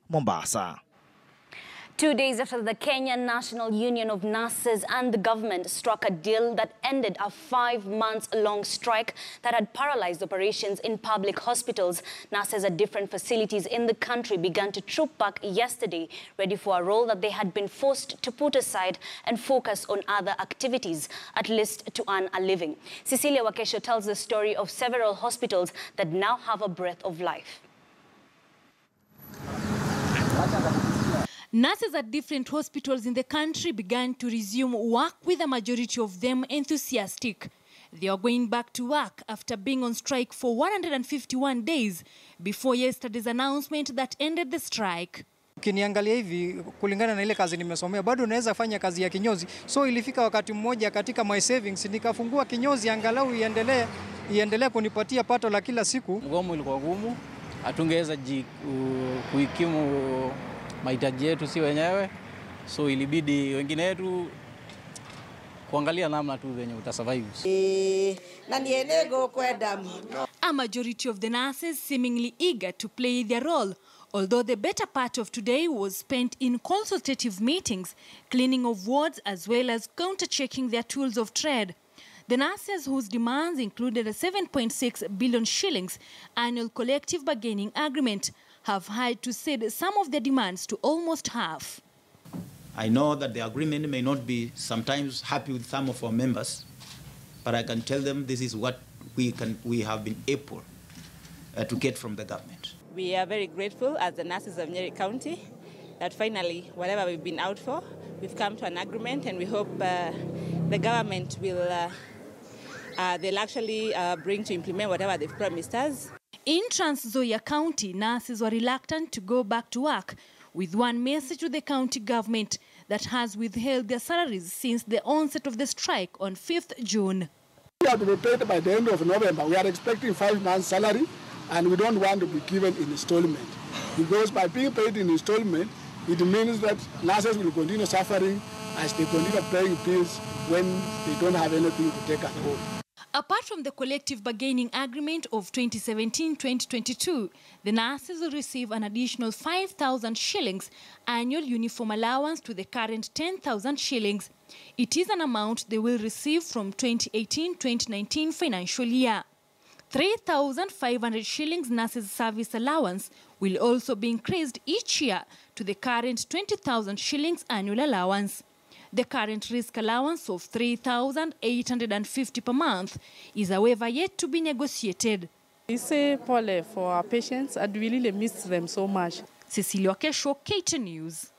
Mombasa. 2 days after the Kenyan National Union of Nurses and the government struck a deal that ended a 5-month-long strike that had paralyzed operations in public hospitals, nurses at different facilities in the country began to troop back yesterday, ready for a role that they had been forced to put aside and focus on other activities, at least to earn a living. Cecilia Wakesho tells the story of several hospitals that now have a breath of life. Nurses at different hospitals in the country began to resume work, with a majority of them enthusiastic. They are going back to work after being on strike for 151 days before yesterday's announcement that ended the strike. Ukiniangalia hivi kulingana na ile kazi nimesomea bado naweza fanya kazi ya kinyozi, so ilifika wakati mmoja katika my savings nikafungua kinyozi angalau iendelee kunipatia pato la kila siku. Mgomo ilikuwa gumu, hatungeweza kuikimu mahitaji yetu si wenyewe, so ilibidi wengine wetu kuangalia namna tu venye utasurvive. A majority of the nurses seemingly eager to play their role, although the better part of today was spent in consultative meetings, cleaning of wards as well as counter-checking their tools of trade. The nurses, whose demands included a 7.6 billion shillings annual collective bargaining agreement, have had to cede some of their demands to almost half. I know that the agreement may not be sometimes happy with some of our members, but I can tell them this is what we have been able to get from the government. We are very grateful as the nurses of Nyeri County that finally, whatever we've been out for, we've come to an agreement, and we hope the government will they'll actually bring to implement whatever they've promised us. In Trans Nzoia County, nurses were reluctant to go back to work, with one message to the county government that has withheld their salaries since the onset of the strike on 5th June. We have to be paid by the end of November. We are expecting 5 months' salary, and we don't want to be given in installment. Because by being paid in installment, it means that nurses will continue suffering as they continue paying bills when they don't have anything to take at home. Apart from the collective bargaining agreement of 2017-2022, the nurses will receive an additional 5,000 shillings annual uniform allowance to the current 10,000 shillings. It is an amount they will receive from 2018-2019 financial year. 3,500 shillings nurses service allowance will also be increased each year to the current 20,000 shillings annual allowance. The current risk allowance of 3,850 per month is, however, yet to be negotiated. We say pole for our patients, and we really miss them so much. Cecilia Wakesho, KTN News.